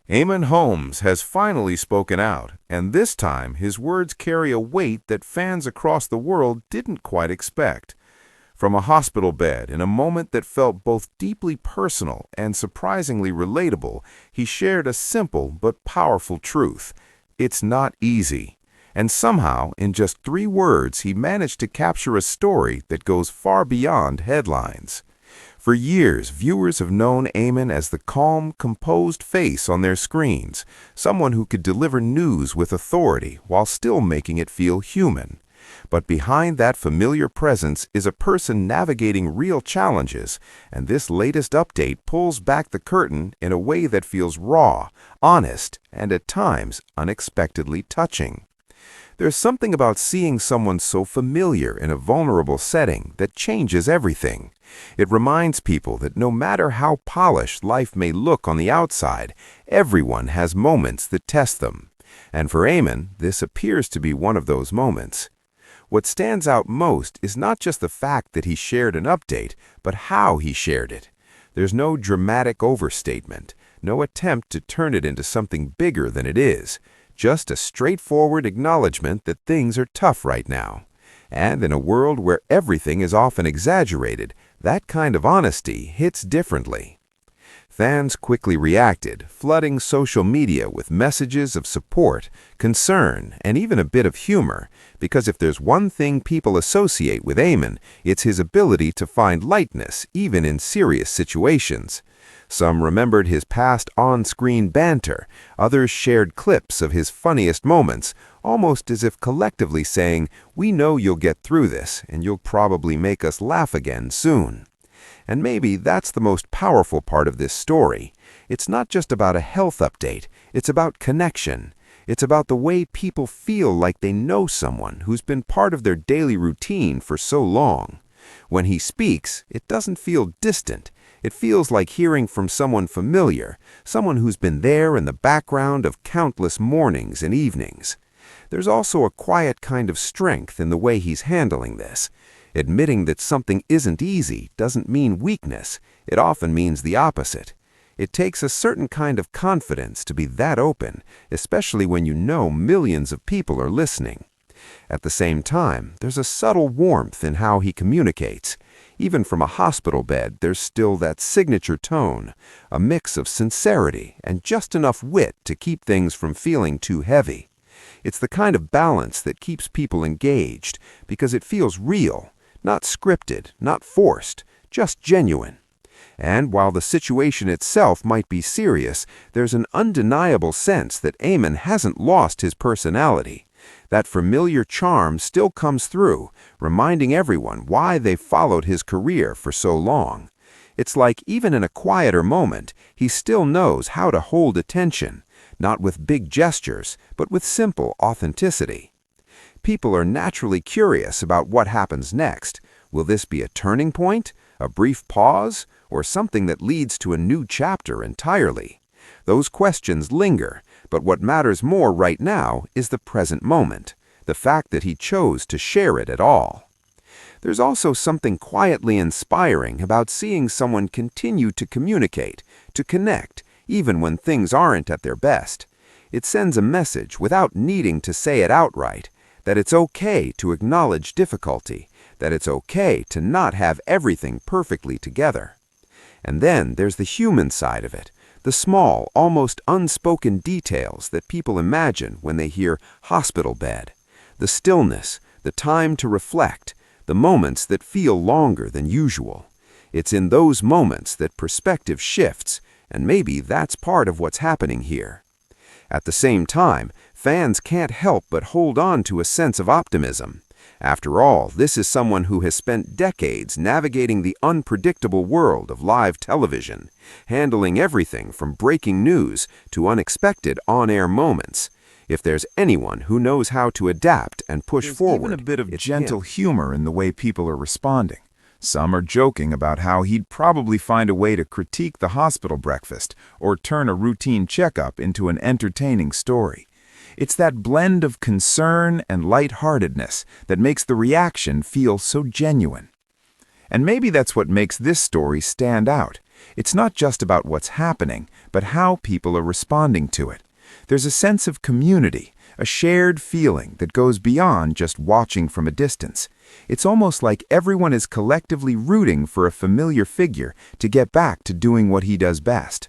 Eamonn Holmes has finally spoken out, and this time his words carry a weight that fans across the world didn't quite expect. From a hospital bed, in a moment that felt both deeply personal and surprisingly relatable, he shared a simple but powerful truth. It's not easy. And somehow, in just 3 words, he managed to capture a story that goes far beyond headlines. For years, viewers have known Eamonn as the calm, composed face on their screens, someone who could deliver news with authority while still making it feel human. But behind that familiar presence is a person navigating real challenges, and this latest update pulls back the curtain in a way that feels raw, honest, and at times unexpectedly touching. There's something about seeing someone so familiar in a vulnerable setting that changes everything. It reminds people that no matter how polished life may look on the outside, everyone has moments that test them. And for Eamonn, this appears to be one of those moments. What stands out most is not just the fact that he shared an update, but how he shared it. There's no dramatic overstatement, no attempt to turn it into something bigger than it is. Just a straightforward acknowledgement that things are tough right now. And in a world where everything is often exaggerated, that kind of honesty hits differently. Fans quickly reacted, flooding social media with messages of support, concern, and even a bit of humor, because if there's one thing people associate with Eamonn, it's his ability to find lightness even in serious situations. Some remembered his past on-screen banter, others shared clips of his funniest moments, almost as if collectively saying, "We know you'll get through this, and you'll probably make us laugh again soon." And maybe that's the most powerful part of this story. It's not just about a health update, it's about connection. It's about the way people feel like they know someone who's been part of their daily routine for so long. When he speaks, it doesn't feel distant. It feels like hearing from someone familiar, someone who's been there in the background of countless mornings and evenings. There's also a quiet kind of strength in the way he's handling this. Admitting that something isn't easy doesn't mean weakness. It often means the opposite. It takes a certain kind of confidence to be that open, especially when you know millions of people are listening. At the same time, there's a subtle warmth in how he communicates. Even from a hospital bed, there's still that signature tone, a mix of sincerity and just enough wit to keep things from feeling too heavy. It's the kind of balance that keeps people engaged because it feels real, not scripted, not forced, just genuine. And while the situation itself might be serious, there's an undeniable sense that Eamonn hasn't lost his personality. That familiar charm still comes through, reminding everyone why they've followed his career for so long. It's like even in a quieter moment, he still knows how to hold attention, not with big gestures, but with simple authenticity. People are naturally curious about what happens next. Will this be a turning point, a brief pause, or something that leads to a new chapter entirely? Those questions linger, but what matters more right now is the present moment, the fact that he chose to share it at all. There's also something quietly inspiring about seeing someone continue to communicate, to connect, even when things aren't at their best. It sends a message without needing to say it outright, that it's okay to acknowledge difficulty, that it's okay to not have everything perfectly together. And then there's the human side of it, the small, almost unspoken details that people imagine when they hear hospital bed. The stillness, the time to reflect, the moments that feel longer than usual. It's in those moments that perspective shifts, and maybe that's part of what's happening here. At the same time, fans can't help but hold on to a sense of optimism. After all, this is someone who has spent decades navigating the unpredictable world of live television, handling everything from breaking news to unexpected on-air moments. If there's anyone who knows how to adapt and push forward, even a bit of it's gentle him. humor in the way people are responding. Some are joking about how he'd probably find a way to critique the hospital breakfast or turn a routine checkup into an entertaining story. It's that blend of concern and lightheartedness that makes the reaction feel so genuine. And maybe that's what makes this story stand out. It's not just about what's happening, but how people are responding to it. There's a sense of community, a shared feeling that goes beyond just watching from a distance. It's almost like everyone is collectively rooting for a familiar figure to get back to doing what he does best.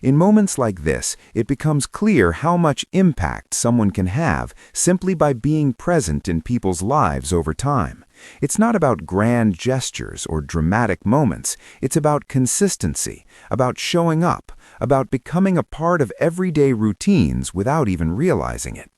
In moments like this, it becomes clear how much impact someone can have simply by being present in people's lives over time. It's not about grand gestures or dramatic moments. It's about consistency, about showing up, about becoming a part of everyday routines without even realizing it.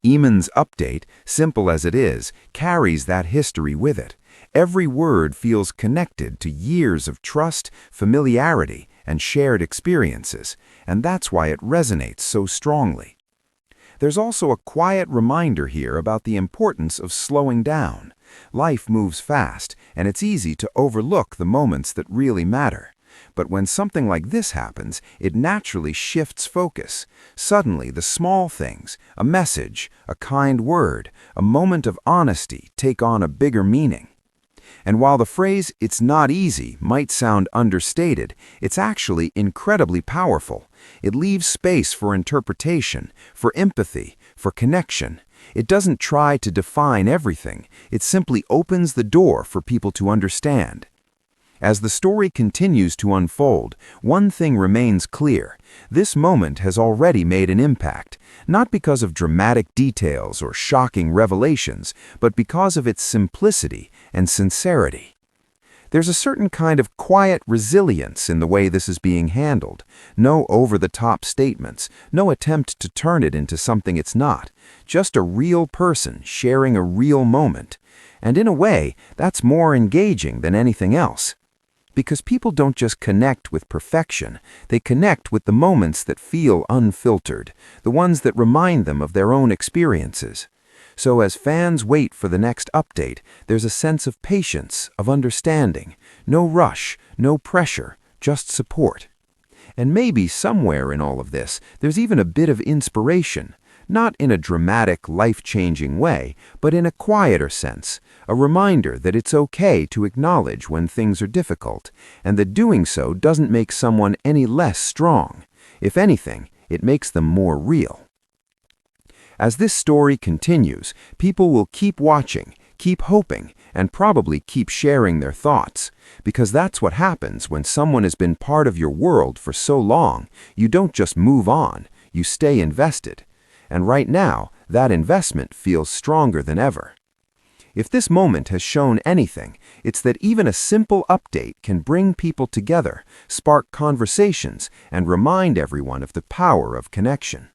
Eamonn's update, simple as it is, carries that history with it. Every word feels connected to years of trust, familiarity, and shared experiences, and that's why it resonates so strongly. There's also a quiet reminder here about the importance of slowing down. Life moves fast, and it's easy to overlook the moments that really matter. But when something like this happens, it naturally shifts focus. Suddenly, the small things, a message, a kind word, a moment of honesty take on a bigger meaning. And while the phrase, "it's not easy," might sound understated, it's actually incredibly powerful. It leaves space for interpretation, for empathy, for connection. It doesn't try to define everything. It simply opens the door for people to understand. As the story continues to unfold, one thing remains clear. This moment has already made an impact, not because of dramatic details or shocking revelations, but because of its simplicity and sincerity. There's a certain kind of quiet resilience in the way this is being handled. No over-the-top statements, no attempt to turn it into something it's not. Just a real person sharing a real moment. And in a way, that's more engaging than anything else. Because people don't just connect with perfection, they connect with the moments that feel unfiltered, the ones that remind them of their own experiences. So as fans wait for the next update, there's a sense of patience, of understanding, no rush, no pressure, just support. And maybe somewhere in all of this, there's even a bit of inspiration, not in a dramatic, life-changing way, but in a quieter sense, a reminder that it's okay to acknowledge when things are difficult, and that doing so doesn't make someone any less strong. If anything, it makes them more real. As this story continues, people will keep watching, keep hoping, and probably keep sharing their thoughts. Because that's what happens when someone has been part of your world for so long. You don't just move on, you stay invested. And right now, that investment feels stronger than ever. If this moment has shown anything, it's that even a simple update can bring people together, spark conversations, and remind everyone of the power of connection.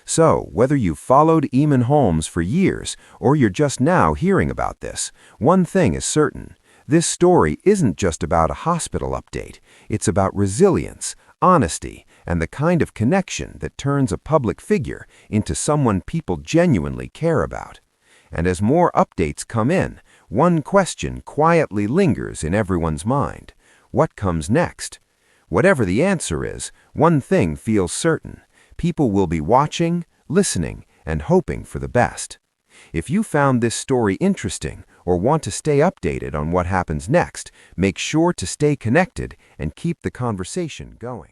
So, whether you've followed Eamonn Holmes for years, or you're just now hearing about this, one thing is certain. This story isn't just about a hospital update. It's about resilience, honesty, and the kind of connection that turns a public figure into someone people genuinely care about. And as more updates come in, one question quietly lingers in everyone's mind. What comes next? Whatever the answer is, one thing feels certain. People will be watching, listening, and hoping for the best. If you found this story interesting or want to stay updated on what happens next, make sure to stay connected and keep the conversation going.